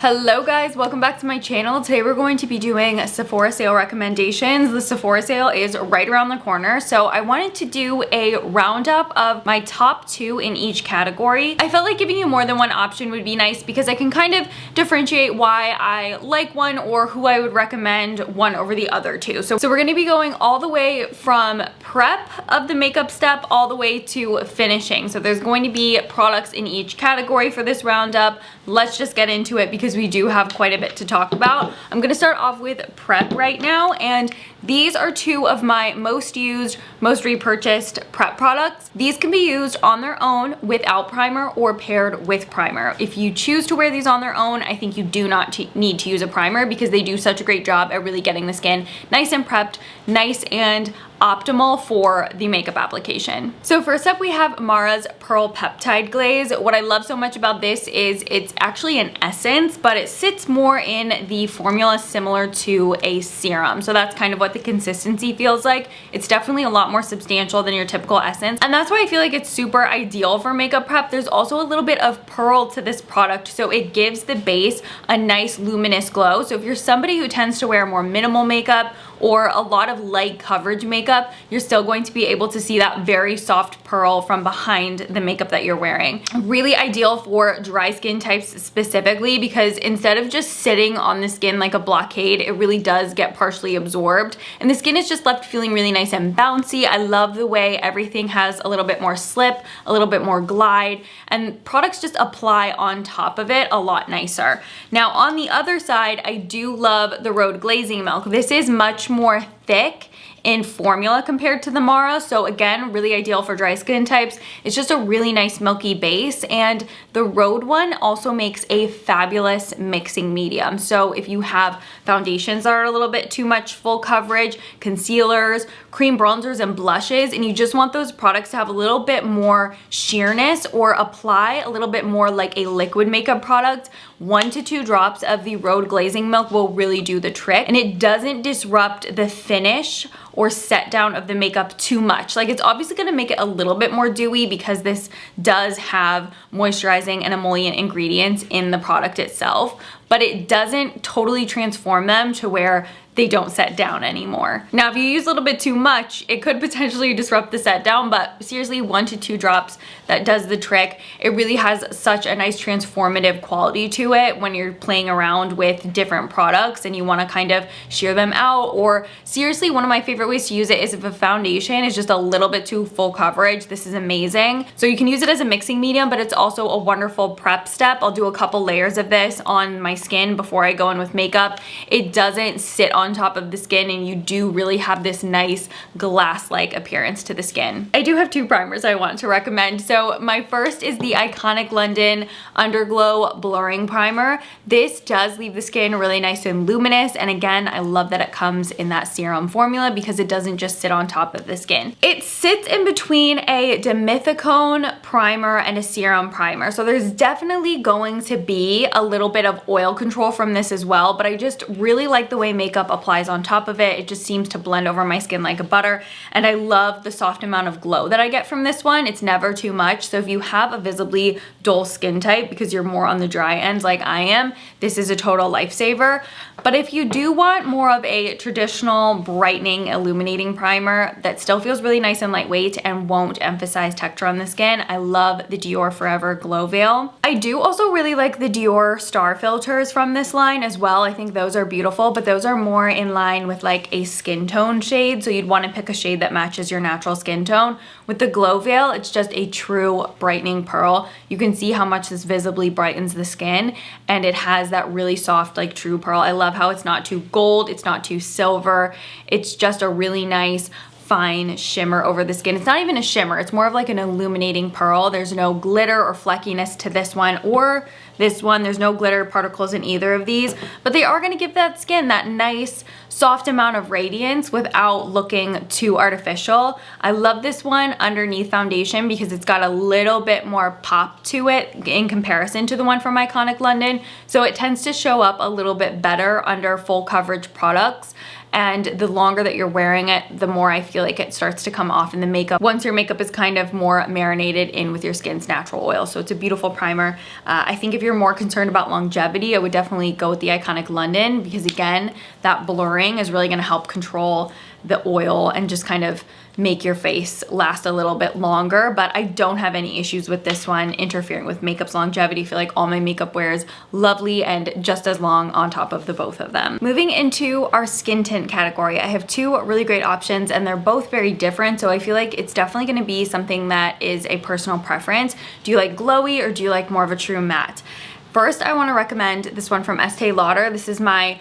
Hello guys, welcome back to my channel. Today we're going to be doing Sephora Sale recommendations. The Sephora Sale is right around the corner, so I wanted to do a roundup of my top 2 in each category. I felt like giving you more than one option would be nice because I can kind of differentiate why I like one or who I would recommend one over the other two. So we're going to be going all the way from prep of the makeup step all the way to finishing. So there's going to be products in each category for this roundup. Let's just get into it because we do have quite a bit to talk about. I'm gonna start off with prep right now, and these are 2 of my most used, most repurchased prep products. These can be used on their own without primer or paired with primer. If you choose to wear these on their own, I think you do not need to use a primer because they do such a great job at really getting the skin nice and prepped, nice and optimal for the makeup application. So first up we have Mara's Pearl Peptide Glaze. What I love so much about this is it's actually an essence, but it sits more in the formula similar to a serum. So that's kind of what the consistency feels like. It's definitely a lot more substantial than your typical essence. And that's why I feel like it's super ideal for makeup prep. There's also a little bit of pearl to this product, so it gives the base a nice luminous glow. So if you're somebody who tends to wear more minimal makeup or a lot of light coverage makeup, you're still going to be able to see that very soft pearl from behind the makeup that you're wearing. Really ideal for dry skin types specifically because instead of just sitting on the skin like a blockade, it really does get partially absorbed and the skin is just left feeling really nice and bouncy. I love the way everything has a little bit more slip, a little bit more glide, and products just apply on top of it a lot nicer. Now on the other side, I do love the Rhode glazing milk. This is much more thick in formula compared to the Mara, so again, really ideal for dry skin types. It's just a really nice milky base, and the Rhode one also makes a fabulous mixing medium. So if you have foundations that are a little bit too much full coverage, concealers, cream bronzers, and blushes, and you just want those products to have a little bit more sheerness or apply a little bit more like a liquid makeup product, 1 to 2 drops of the Rhode glazing milk will really do the trick, and it doesn't disrupt the finish or set down of the makeup too much. Like, it's obviously gonna make it a little bit more dewy because this does have moisturizing and emollient ingredients in the product itself, but it doesn't totally transform them to where they don't set down anymore. Now, if you use a little bit too much, it could potentially disrupt the set down, but seriously, 1 to 2 drops, that does the trick. It really has such a nice transformative quality to it when you're playing around with different products and you wanna kind of sheer them out. Or seriously, one of my favorite ways to use it is if a foundation is just a little bit too full coverage. This is amazing. So you can use it as a mixing medium, but it's also a wonderful prep step. I'll do a couple layers of this on my skin before I go in with makeup. It doesn't sit on top of the skin, and you do really have this nice glass-like appearance to the skin. I do have 2 primers I want to recommend. So my first is the iconic London Underglow Blurring Primer. This does leave the skin really nice and luminous, and again, I love that it comes in that serum formula because it doesn't just sit on top of the skin. It sits in between a dimethicone primer and a serum primer, so there's definitely going to be a little bit of oil control from this as well, but I just really like the way makeup applies on top of it. It just seems to blend over my skin like a butter, and I love the soft amount of glow that I get from this one. It's never too much, so if you have a visibly dull skin type because you're more on the dry end like I am, this is a total lifesaver. But if you do want more of a traditional brightening illuminating primer that still feels really nice and lightweight and won't emphasize texture on the skin, I love the Dior Forever Glow Veil. I do also really like the Dior Star Filters from this line as well. I think those are beautiful, but those are more in line with like a skin tone shade, so you'd want to pick a shade that matches your natural skin tone. With the Glow Veil, it's just a true brightening pearl. You can see how much this visibly brightens the skin, and it has that really soft, like true pearl. I love how it's not too gold, it's not too silver. It's just a really nice fine shimmer over the skin. It's not even a shimmer, it's more of like an illuminating pearl. There's no glitter or fleckiness to this one or this one. There's no glitter particles in either of these, but they are gonna give that skin that nice soft amount of radiance without looking too artificial. I love this one underneath foundation because it's got a little bit more pop to it in comparison to the one from Iconic London. So it tends to show up a little bit better under full coverage products. And the longer that you're wearing it, the more I feel like it starts to come off in the makeup once your makeup is kind of more marinated in with your skin's natural oil. So it's a beautiful primer. I think if you're more concerned about longevity, I would definitely go with the Iconic London because again, that blurring is really gonna help control the oil and just kind of make your face last a little bit longer. But I don't have any issues with this one interfering with makeup's longevity. I feel like all my makeup wears lovely and just as long on top of the both of them. Moving into our skin tint category, I have two really great options and they're both very different. So I feel like it's definitely gonna be something that is a personal preference. Do you like glowy or do you like more of a true matte? First, I wanna recommend this one from Estee Lauder. This is my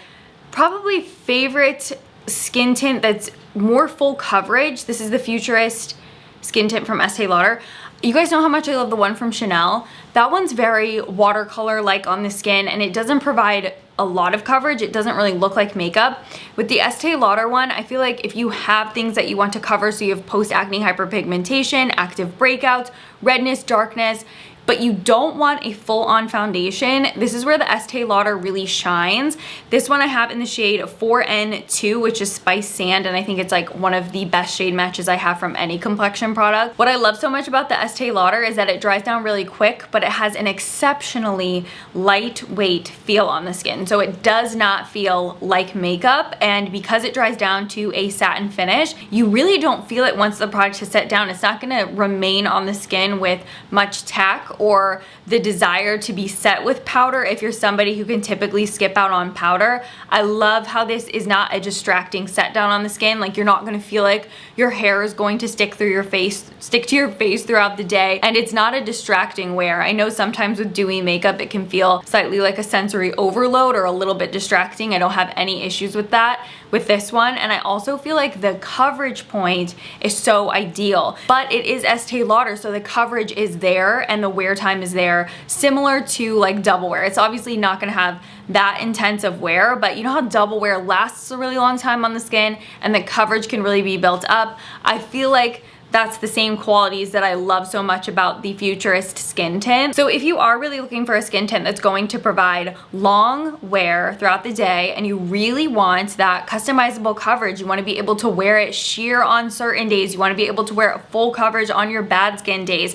probably favorite skin tint that's more full coverage. This is the Futurist skin tint from Estee Lauder. You guys know how much I love the one from Chanel. That one's very watercolor-like on the skin and it doesn't provide a lot of coverage. It doesn't really look like makeup. With the Estee Lauder one, I feel like if you have things that you want to cover, so you have post-acne hyperpigmentation, active breakouts, redness, darkness, but you don't want a full-on foundation, this is where the Estee Lauder really shines. This one I have in the shade 4N2, which is Spice Sand, and I think it's like one of the best shade matches I have from any complexion product. What I love so much about the Estee Lauder is that it dries down really quick, but it has an exceptionally lightweight feel on the skin. So it does not feel like makeup, and because it dries down to a satin finish, you really don't feel it once the product has set down. It's not gonna remain on the skin with much tack or the desire to be set with powder if you're somebody who can typically skip out on powder. I love how this is not a distracting set down on the skin. Like you're not gonna feel like your hair is going to stick to your face throughout the day, and it's not a distracting wear. I know sometimes with dewy makeup it can feel slightly like a sensory overload or a little bit distracting. I don't have any issues with that with this one, and I also feel like the coverage point is so ideal. But it is Estee Lauder, so the coverage is there and the wear time is there, similar to like double wear. It's obviously not gonna have that intense of wear, but you know how double wear lasts a really long time on the skin and the coverage can really be built up? I feel like that's the same qualities that I love so much about the Futurist skin tint. So if you are really looking for a skin tint that's going to provide long wear throughout the day and you really want that customizable coverage, you want to be able to wear it sheer on certain days, you want to be able to wear it full coverage on your bad skin days,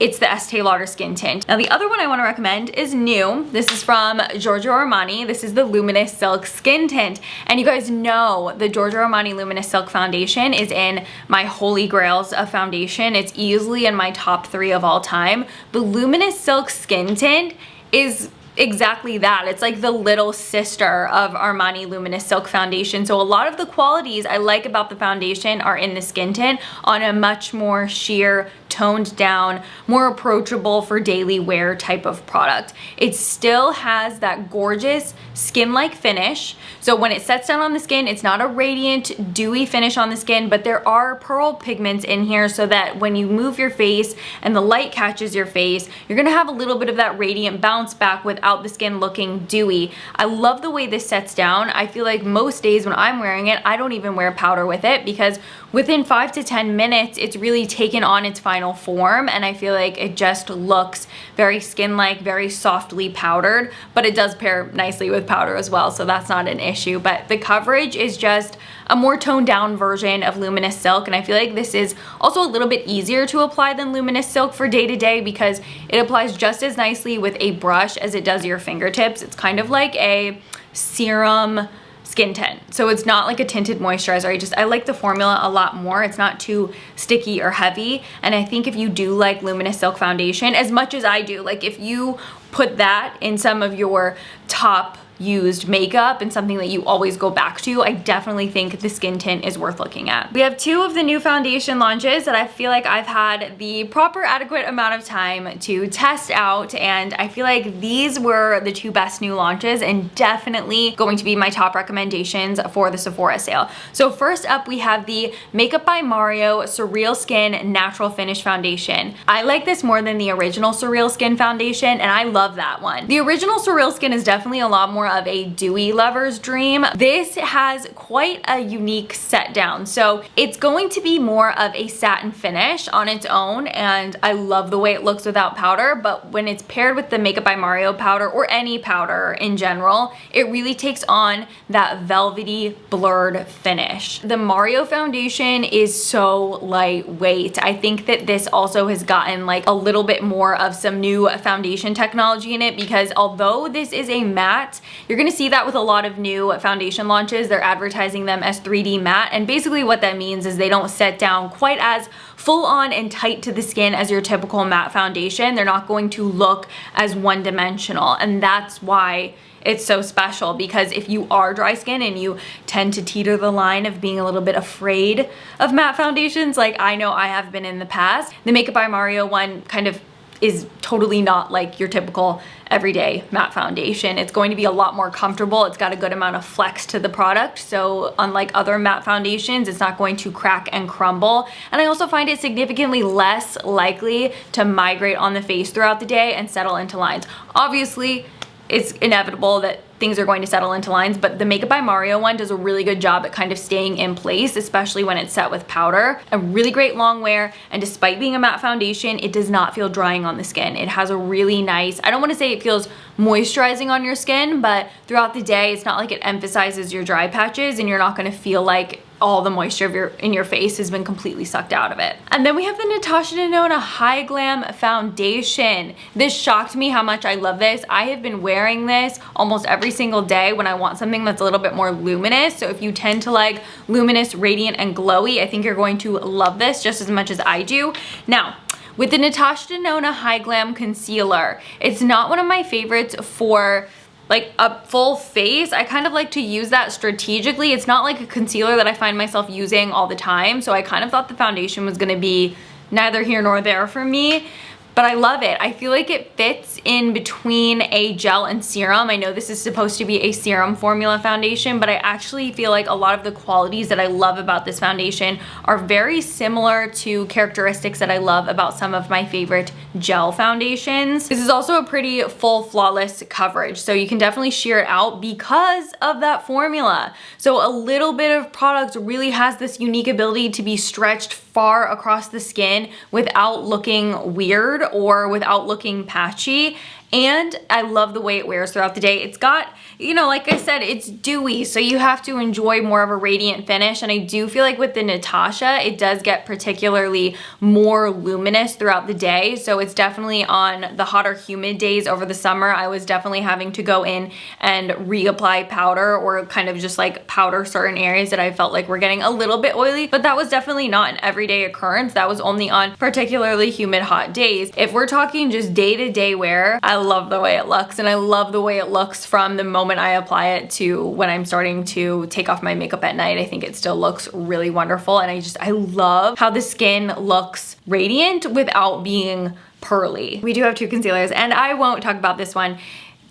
it's the Estee Lauder skin tint. Now the other one I want to recommend is new. This is from Giorgio Armani. This is the Luminous Silk Skin Tint. And you guys know the Giorgio Armani Luminous Silk Foundation is in my holy grails of foundation. It's easily in my top 3 of all time. The Luminous Silk Skin Tint is exactly that. It's like the little sister of Armani Luminous Silk Foundation. So a lot of the qualities I like about the foundation are in the skin tint on a much more sheer, toned down, more approachable for daily wear type of product. It still has that gorgeous skin-like finish. So when it sets down on the skin, it's not a radiant, dewy finish on the skin, but there are pearl pigments in here so that when you move your face and the light catches your face, you're gonna have a little bit of that radiant bounce back without the skin looking dewy. I love the way this sets down. I feel like most days when I'm wearing it, I don't even wear powder with it because within 5 to 10 minutes, it's really taken on its final form, and I feel like it just looks very skin-like, very softly powdered, but it does pair nicely with powder as well, so that's not an issue. But the coverage is just a more toned down version of Luminous Silk, and I feel like this is also a little bit easier to apply than Luminous Silk for day to day because it applies just as nicely with a brush as it does your fingertips. It's kind of like a serum skin tint. So it's not like a tinted moisturizer. I like the formula a lot more. It's not too sticky or heavy. And I think if you do like Luminous Silk Foundation, as much as I do, like if you put that in some of your top used makeup and something that you always go back to, I definitely think the skin tint is worth looking at. We have 2 of the new foundation launches that I feel like I've had the proper adequate amount of time to test out, and I feel like these were the 2 best new launches and definitely going to be my top recommendations for the Sephora sale. So first up we have the Makeup by Mario SurrealSkin Natural Finish Foundation. I like this more than the original SurrealSkin foundation, and I love love that one. The original SurrealSkin is definitely a lot more of a dewy lover's dream. This has quite a unique set down. So it's going to be more of a satin finish on its own, and I love the way it looks without powder, but when it's paired with the Makeup by Mario powder or any powder in general, it really takes on that velvety blurred finish. The Mario foundation is so lightweight. I think that this also has gotten like a little bit more of some new foundation technology in it, because although this is a matte, you're gonna see that with a lot of new foundation launches. They're advertising them as 3D matte, and basically what that means is they don't set down quite as full on and tight to the skin as your typical matte foundation. They're not going to look as one-dimensional, and that's why it's so special, because if you are dry skin and you tend to teeter the line of being a little bit afraid of matte foundations, like I know I have been in the past, the Makeup by Mario one kind of is totally not like your typical everyday matte foundation. It's going to be a lot more comfortable. It's got a good amount of flex to the product. So unlike other matte foundations, it's not going to crack and crumble. And I also find it significantly less likely to migrate on the face throughout the day and settle into lines. Obviously, it's inevitable that things are going to settle into lines, but the Makeup by Mario one does a really good job at kind of staying in place, especially when it's set with powder. A really great long wear, and despite being a matte foundation, it does not feel drying on the skin. It has a really nice, I don't want to say it feels moisturizing on your skin, but throughout the day, it's not like it emphasizes your dry patches, and you're not going to feel like all the moisture in your face has been completely sucked out of it. And then we have the NATASHA DENONA Hy-Glam foundation. This shocked me how much I love this. I have been wearing this almost every single day when I want something that's a little bit more luminous. So if you tend to like luminous, radiant, and glowy, I think you're going to love this just as much as I do. Now, with the NATASHA DENONA Hy-Glam concealer, it's not one of my favorites for like a full face. I kind of like to use that strategically. It's not like a concealer that I find myself using all the time, so I kind of thought the foundation was gonna be neither here nor there for me. But I love it. I feel like it fits in between a gel and serum. I know this is supposed to be a serum formula foundation, but I actually feel like a lot of the qualities that I love about this foundation are very similar to characteristics that I love about some of my favorite gel foundations. This is also a pretty full flawless coverage, so you can definitely sheer it out because of that formula. So a little bit of product really has this unique ability to be stretched far across the skin without looking weird or without looking patchy. And I love the way it wears throughout the day. It's got, you know, like I said, it's dewy, so you have to enjoy more of a radiant finish. And I do feel like with the NATASHA, it does get particularly more luminous throughout the day. So it's definitely on the hotter, humid days over the summer, I was definitely having to go in and reapply powder or kind of just like powder certain areas that I felt like were getting a little bit oily. But that was definitely not an everyday occurrence. That was only on particularly humid, hot days. If we're talking just day-to-day wear, I love the way it looks, and I love the way it looks from the moment I apply it to when I'm starting to take off my makeup at night. I think it still looks really wonderful, and I love how the skin looks radiant without being pearly. We do have two concealers, and I won't talk about this one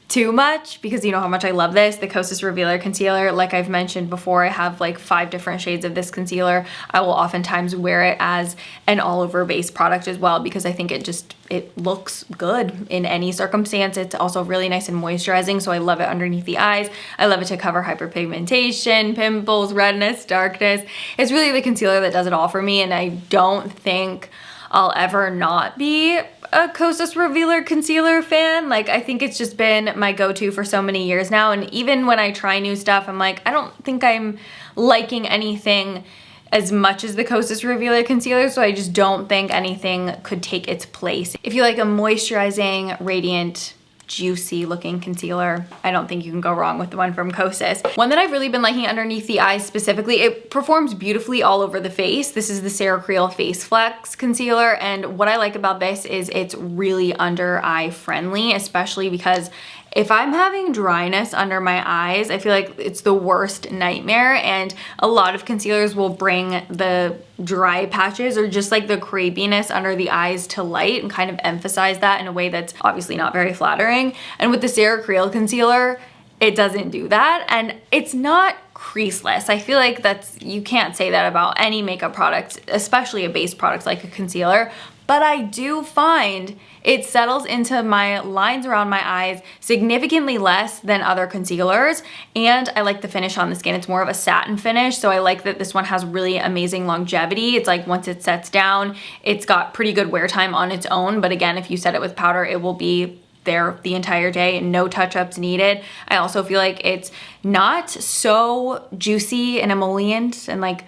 too much because you know how much I love this, the Kosas Revealer Concealer. Like I've mentioned before, I have like 5 different shades of this concealer. I will oftentimes wear it as an all-over base product as well because I think it looks good in any circumstance. It's also really nice and moisturizing, so I love it underneath the eyes. I love it to cover hyperpigmentation, pimples, redness, darkness. It's really the concealer that does it all for me, and I don't think I'll ever not be a Kosas Revealer Concealer fan. Like, I think it's just been my go-to for so many years now, and even when I try new stuff, I'm like, I don't think I'm liking anything as much as the Kosas Revealer Concealer, so I just don't think anything could take its place. If you like a moisturizing, radiant, juicy looking concealer, I don't think you can go wrong with the one from Kosas. One that I've really been liking underneath the eyes specifically, it performs beautifully all over the face. This is the Creal Face Flex Concealer, and what I like about this is it's really under eye friendly, especially because if I'm having dryness under my eyes, I feel like it's the worst nightmare, and a lot of concealers will bring the dry patches or just like the crepiness under the eyes to light and kind of emphasize that in a way that's obviously not very flattering. And with the Creal concealer, it doesn't do that, and it's not creaseless. I feel like you can't say that about any makeup product, especially a base product like a concealer. but I do find it settles into my lines around my eyes significantly less than other concealers, and I like the finish on the skin. It's more of a satin finish, so I like that this one has really amazing longevity. It's like once it sets down, it's got pretty good wear time on its own, but again, if you set it with powder, it will be there the entire day, no touch-ups needed. I also feel like it's not so juicy and emollient and like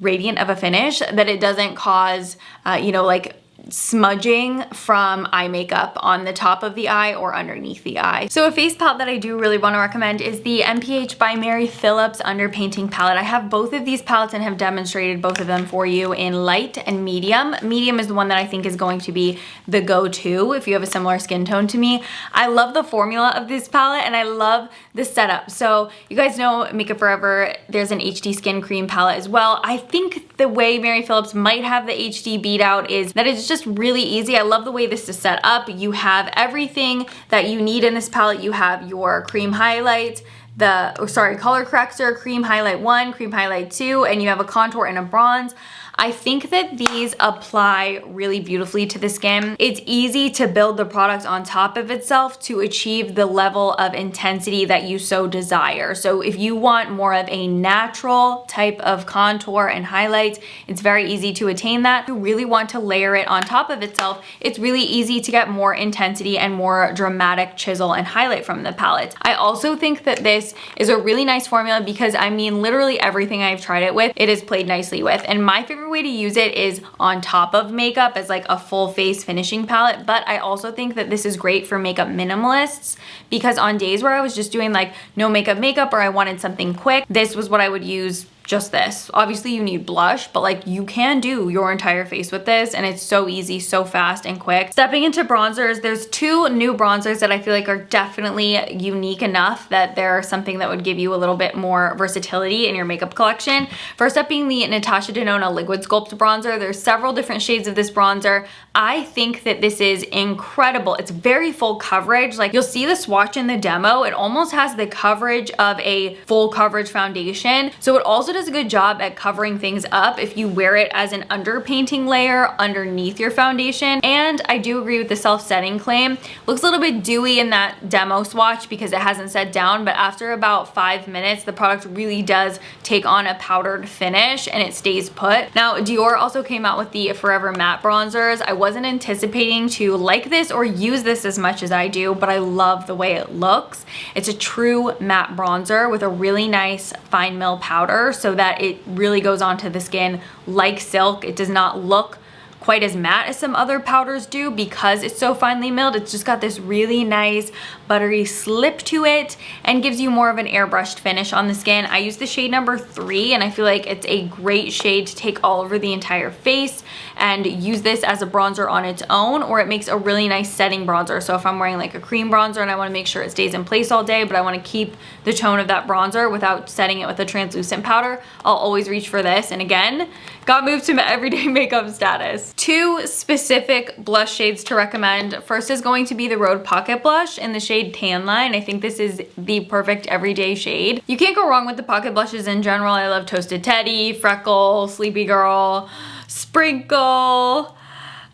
radiant of a finish that it doesn't cause, you know, like smudging from eye makeup on the top of the eye or underneath the eye. So a face palette that I do really want to recommend is the m.ph by Mary Phillips Underpainting palette. I have both of these palettes and have demonstrated both of them for you in light and medium. Medium is the one that I think is going to be the go-to if you have a similar skin tone to me. I love the formula of this palette and I love the setup. So you guys know Makeup Forever, there's an HD Skin Cream palette as well. I think the way Mary Phillips might have the HD beat out is that it's just really easy. I love the way this is set up. You have everything that you need in this palette. You have your cream highlight, color corrector, cream highlight 1, cream highlight 2, and you have a contour and a bronze. I think that these apply really beautifully to the skin. It's easy to build the product on top of itself to achieve the level of intensity that you so desire. So if you want more of a natural type of contour and highlights, it's very easy to attain that. If you really want to layer it on top of itself, it's really easy to get more intensity and more dramatic chisel and highlight from the palette. I also think that this is a really nice formula because I mean literally everything I've tried it with, it has played nicely with. And my favorite way to use it is on top of makeup as like a full face finishing palette, but I also think that this is great for makeup minimalists because on days where I was just doing like no makeup or I wanted something quick, this was what I would use. Just this. Obviously you need blush, but like you can do your entire face with this and it's so easy, so fast and quick. Stepping into bronzers, there's two new bronzers that I feel like are definitely unique enough that they're something that would give you a little bit more versatility in your makeup collection. First up being the NATASHA DENONA Liquid Sculpt bronzer. There's several different shades of this bronzer. I think that this is incredible. It's very full coverage. Like you'll see the swatch in the demo, it almost has the coverage of a full coverage foundation. So it also does a good job at covering things up if you wear it as an underpainting layer underneath your foundation. And I do agree with the self-setting claim. Looks a little bit dewy in that demo swatch because it hasn't set down, but after about 5 minutes, the product really does take on a powdered finish and it stays put. Now, Dior also came out with the Forever Matte bronzers. I wasn't anticipating to like this or use this as much as I do, but I love the way it looks. It's a true matte bronzer with a really nice fine mill powder so that it really goes onto the skin like silk. It does not look quite as matte as some other powders do because it's so finely milled. It's just got this really nice buttery slip to it and gives you more of an airbrushed finish on the skin. I use the shade number 3 and I feel like it's a great shade to take all over the entire face and use this as a bronzer on its own, or it makes a really nice setting bronzer. So if I'm wearing like a cream bronzer and I want to make sure it stays in place all day, but I want to keep the tone of that bronzer without setting it with a translucent powder, I'll always reach for this. And again, got moved to everyday makeup status. 2 specific blush shades to recommend. First is going to be the Rhode Pocket Blush in the shade Tan Line. I think this is the perfect everyday shade. You can't go wrong with the pocket blushes in general. I love Toasted Teddy, Freckle, Sleepy Girl, Sprinkle.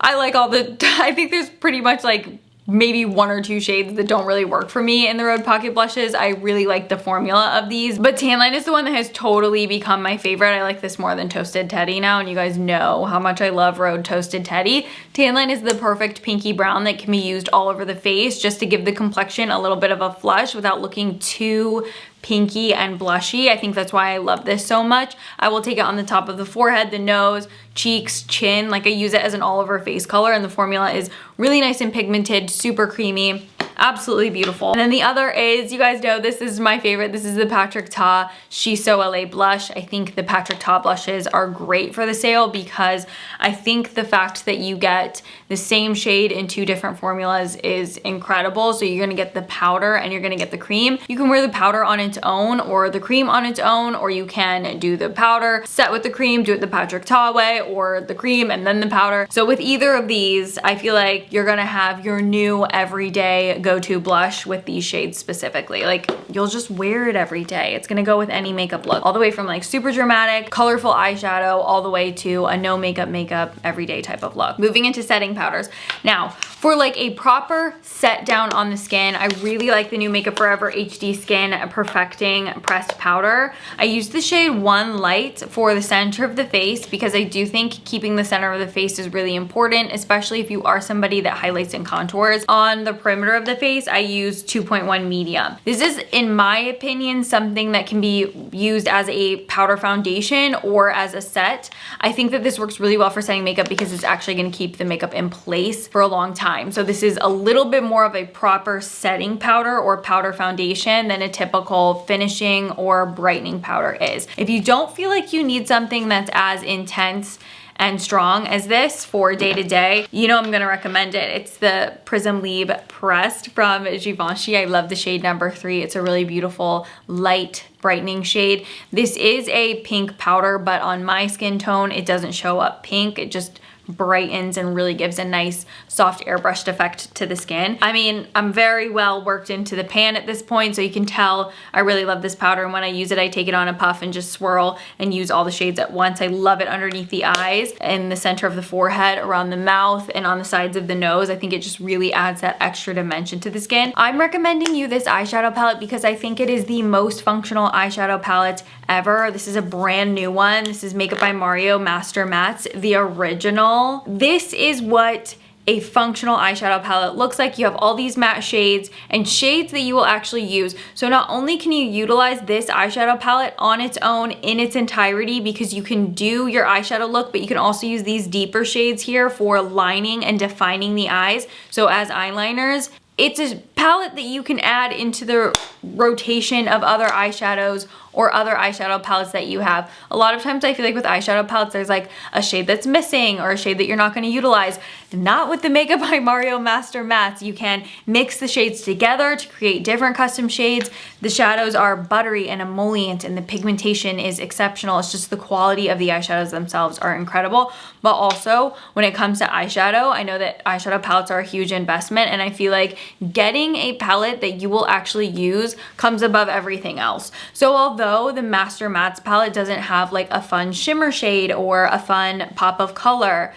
I like all the, I think there's pretty much like maybe 1 or 2 shades that don't really work for me in the Rhode Pocket Blushes. I really like the formula of these, but Tan Line is the one that has totally become my favorite. I like this more than Toasted Teddy now, and you guys know how much I love Rhode Toasted Teddy. Tan Line is the perfect pinky brown that can be used all over the face just to give the complexion a little bit of a flush without looking too pinky and blushy. I think that's why I love this so much. I will take it on the top of the forehead, the nose, cheeks, chin. Like I use it as an all over face color, and the formula is really nice and pigmented, super creamy. Absolutely beautiful. And then the other is, you guys know this is my favorite. This is the Patrick Ta She's So LA blush. I think the Patrick Ta blushes are great for the sale because I think the fact that you get the same shade in 2 different formulas is incredible. So you're gonna get the powder and you're gonna get the cream. You can wear the powder on its own or the cream on its own, or you can do the powder, set with the cream, do it the Patrick Ta way, or the cream and then the powder. So with either of these, I feel like you're gonna have your new everyday go-to blush with these shades specifically. Like, you'll just wear it every day. It's gonna go with any makeup look, all the way from like super dramatic, colorful eyeshadow, all the way to a no makeup, everyday type of look. Moving into setting powders. Now, for like a proper set down on the skin, I really like the new Makeup Forever HD Skin Perfecting Pressed Powder. I use the shade One Light for the center of the face because I do think keeping the center of the face is really important, especially if you are somebody that highlights and contours. On the perimeter of the face, I use 2.1 medium. This is, in my opinion, something that can be used as a powder foundation or as a set. I think that this works really well for setting makeup because it's actually gonna keep the makeup in place for a long time. So this is a little bit more of a proper setting powder or powder foundation than a typical finishing or brightening powder is. If you don't feel like you need something that's as intense and strong as this for day to day, you know I'm gonna recommend it. It's the Prism Libre Pressed from Givenchy. I love the shade number 3. It's a really beautiful light brightening shade. This is a pink powder, but on my skin tone, it doesn't show up pink. It just brightens and really gives a nice soft airbrushed effect to the skin. I mean, I'm very well worked into the pan at this point, so you can tell I really love this powder, and when I use it, I take it on a puff and just swirl and use all the shades at once. I love it underneath the eyes, in the center of the forehead, around the mouth, and on the sides of the nose. I think it just really adds that extra dimension to the skin. I'm recommending you this eyeshadow palette because I think it is the most functional eyeshadow palette ever. This is a brand new one. This is Makeup by Mario Master Mattes, the original. This is what a functional eyeshadow palette looks like. You have all these matte shades and shades that you will actually use. So not only can you utilize this eyeshadow palette on its own in its entirety because you can do your eyeshadow look, but you can also use these deeper shades here for lining and defining the eyes. So as eyeliners, it's a palette that you can add into the rotation of other eyeshadows or other eyeshadow palettes that you have. A lot of times I feel like with eyeshadow palettes, there's like a shade that's missing or a shade that you're not gonna utilize. Not with the Makeup by Mario Master Mattes. You can mix the shades together to create different custom shades. The shadows are buttery and emollient and the pigmentation is exceptional. It's just the quality of the eyeshadows themselves are incredible. But also when it comes to eyeshadow, I know that eyeshadow palettes are a huge investment, and I feel like getting a palette that you will actually use comes above everything else. So although the Master Mattes palette doesn't have like a fun shimmer shade or a fun pop of color,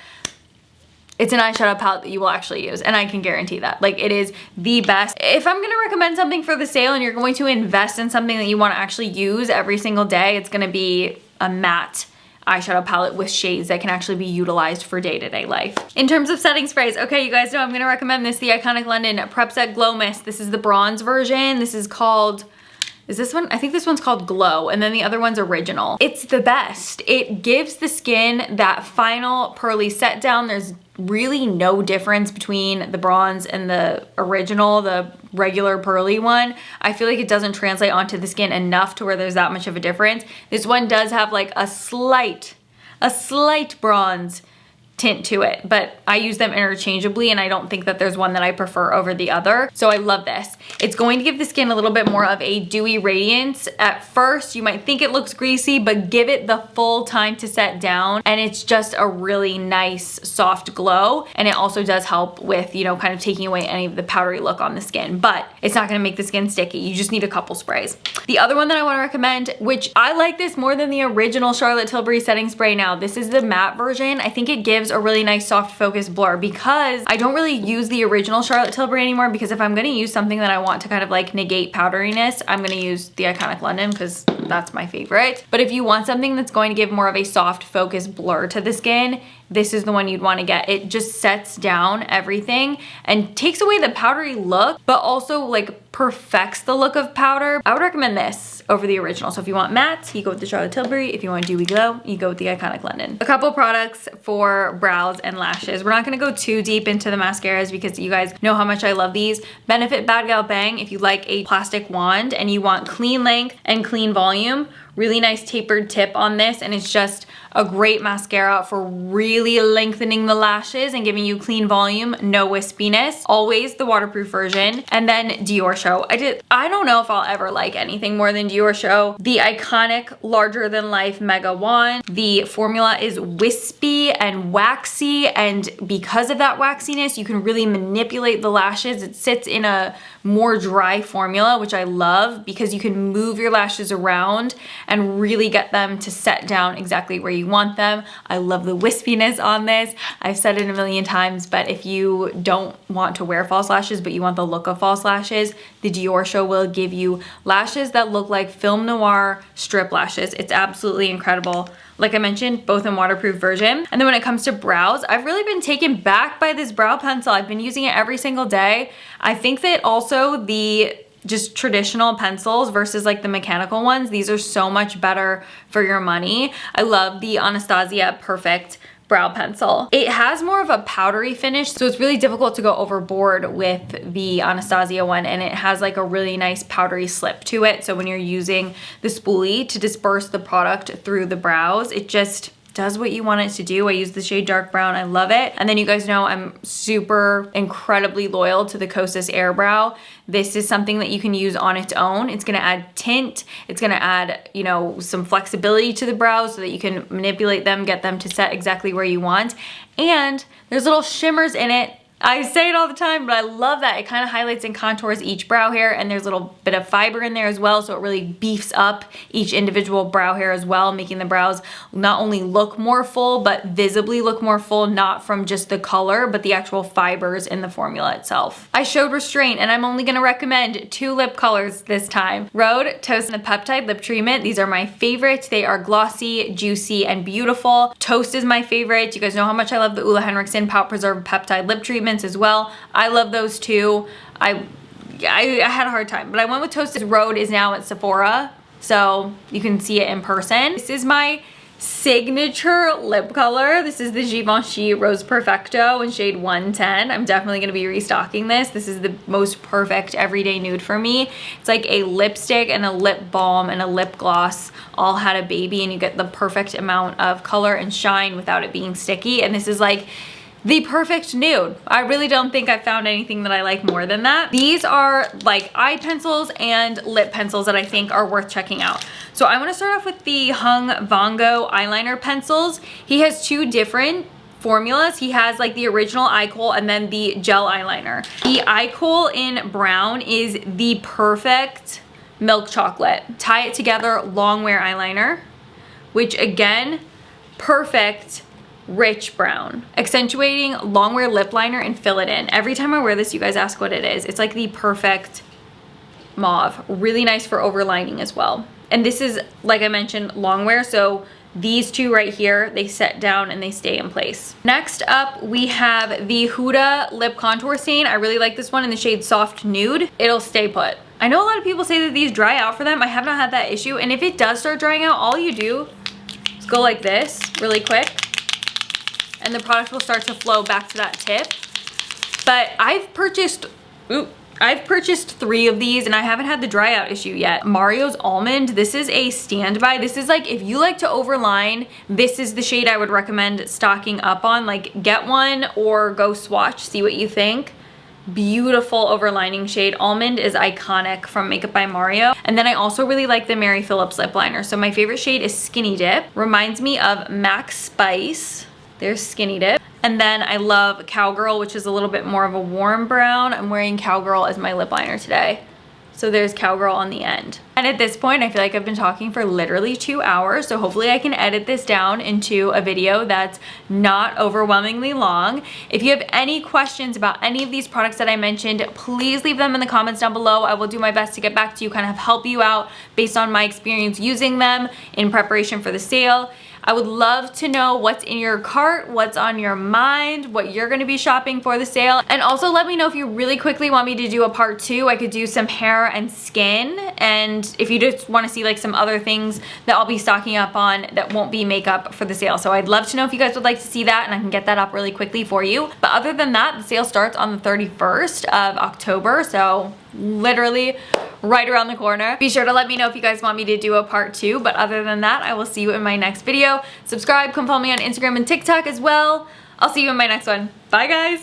it's an eyeshadow palette that you will actually use, and I can guarantee that. Like, it is the best. If I'm gonna recommend something for the sale and you're going to invest in something that you wanna actually use every single day, it's gonna be a matte eyeshadow palette with shades that can actually be utilized for day-to-day life. In terms of setting sprays, okay, you guys know I'm gonna recommend this, the Iconic London Prep Set Glow Mist. This is the bronze version. This is called, is this one? I think this one's called Glow, and then the other one's Original. It's the best. It gives the skin that final pearly set down. There's really no difference between the bronze and the original, the regular pearly one. I feel like it doesn't translate onto the skin enough to where there's that much of a difference. This one does have like a slight bronze tint to it, but I use them interchangeably, and I don't think that there's one that I prefer over the other. So I love this. It's going to give the skin a little bit more of a dewy radiance. At first, you might think it looks greasy, but give it the full time to set down, and it's just a really nice soft glow. And it also does help with, you know, kind of taking away any of the powdery look on the skin, but it's not gonna make the skin sticky. You just need a couple sprays. The other one that I wanna recommend, which I like this more than the original Charlotte Tilbury setting spray now, this is the matte version. I think it gives a really nice soft focus blur because I don't really use the original Charlotte Tilbury anymore, because if I'm gonna use something that I want to kind of like negate powderiness, I'm gonna use the Iconic London because that's my favorite. But if you want something that's going to give more of a soft focus blur to the skin, this is the one you'd want to get. It just sets down everything and takes away the powdery look, but also like perfects the look of powder. I would recommend this over the original. So if you want matte, you go with the Charlotte Tilbury. If you want dewy glow, you go with the Iconic London. A couple products for brows and lashes. We're not gonna go too deep into the mascaras because you guys know how much I love these. Benefit Bad Gal Bang, if you like a plastic wand and you want clean length and clean volume, really nice tapered tip on this, and it's just a great mascara for really lengthening the lashes and giving you clean volume, no wispiness. Always the waterproof version. And then Dior Show. I don't know if I'll ever like anything more than Dior Show. The iconic larger than life Mega Wand. The formula is wispy and waxy, and because of that waxiness, you can really manipulate the lashes. It sits in a more dry formula, which I love because you can move your lashes around and really get them to set down exactly where you want them. I love the wispiness on this. I've said it a million times, but if you don't want to wear false lashes, but you want the look of false lashes, the Dior Show will give you lashes that look like film noir strip lashes. It's absolutely incredible. Like I mentioned, both in waterproof version. And then when it comes to brows, I've really been taken back by this brow pencil. I've been using it every single day. I think that also the just traditional pencils versus like the mechanical ones, these are so much better for your money. I love the Anastasia Perfect brow pencil. It has more of a powdery finish, so it's really difficult to go overboard with the Anastasia one, and it has like a really nice powdery slip to it. So when you're using the spoolie to disperse the product through the brows, it just does what you want it to do. I use the shade dark brown. I love it. And then you guys know I'm super incredibly loyal to the Kosas Air Brow. This is something that you can use on its own. It's gonna add tint. It's gonna add, you know, some flexibility to the brows so that you can manipulate them, get them to set exactly where you want. And there's little shimmers in it. I say it all the time, but I love that. It kind of highlights and contours each brow hair, and there's a little bit of fiber in there as well, so it really beefs up each individual brow hair as well, making the brows not only look more full, but visibly look more full, not from just the color, but the actual fibers in the formula itself. I showed restraint, and I'm only gonna recommend 2 lip colors this time. Rhode, Toast, and the Peptide lip treatment. These are my favorite. They are glossy, juicy, and beautiful. Toast is my favorite. You guys know how much I love the Ole Henriksen Pout Preserve Peptide lip treatment as well. I love those too. I had a hard time, but I went with Toast. Rhode is now at Sephora, so you can see it in person. This is my signature lip color. This is the Givenchy Rose Perfecto in shade 110. I'm definitely gonna be restocking this. This is the most perfect everyday nude for me. It's like a lipstick and a lip balm and a lip gloss all had a baby, and you get the perfect amount of color and shine without it being sticky. And this is like the perfect nude. I really don't think I've found anything that I like more than that. These are like eye pencils and lip pencils that I think are worth checking out. So I want to start off with the Hung Vongo eyeliner pencils. He has 2 different formulas. He has like the original eye kohl and then the gel eyeliner. The eye kohl in brown is the perfect milk chocolate. Tie it together Longwear eyeliner, which again, perfect rich brown. Accentuating Longwear lip liner and fill it in. Every time I wear this, you guys ask what it is. It's like the perfect mauve. Really nice for overlining as well. And this is, like I mentioned, Longwear, so these 2 right here, they set down and they stay in place. Next up, we have the Huda Lip Contour Stain. I really like this one in the shade Soft Nude. It'll stay put. I know a lot of people say that these dry out for them. I have not had that issue, and if it does start drying out, all you do is go like this really quick, and the product will start to flow back to that tip. But I've purchased 3 of these and I haven't had the dry out issue yet. Mario's Almond, this is a standby. This is like, if you like to overline, this is the shade I would recommend stocking up on. Like, get one or go swatch, see what you think. Beautiful overlining shade. Almond is iconic from Makeup by Mario. And then I also really like the Mary Phillips lip liner. So my favorite shade is Skinny Dip. Reminds me of Max Spice. There's Skinny Dip. And then I love Cowgirl, which is a little bit more of a warm brown. I'm wearing Cowgirl as my lip liner today. So there's Cowgirl on the end. And at this point, I feel like I've been talking for literally 2 hours. So hopefully I can edit this down into a video that's not overwhelmingly long. If you have any questions about any of these products that I mentioned, please leave them in the comments down below. I will do my best to get back to you, kind of help you out based on my experience using them in preparation for the sale. I would love to know what's in your cart, what's on your mind, what you're gonna be shopping for the sale. And also let me know if you really quickly want me to do a part 2. I could do some hair and skin. And if you just wanna see like some other things that I'll be stocking up on that won't be makeup for the sale. So I'd love to know if you guys would like to see that, and I can get that up really quickly for you. But other than that, the sale starts on the 31st of October. So literally right around the corner. Be sure to let me know if you guys want me to do a part 2, but other than that, I will see you in my next video. Subscribe, come follow me on Instagram and TikTok as well. I'll see you in my next one. Bye guys!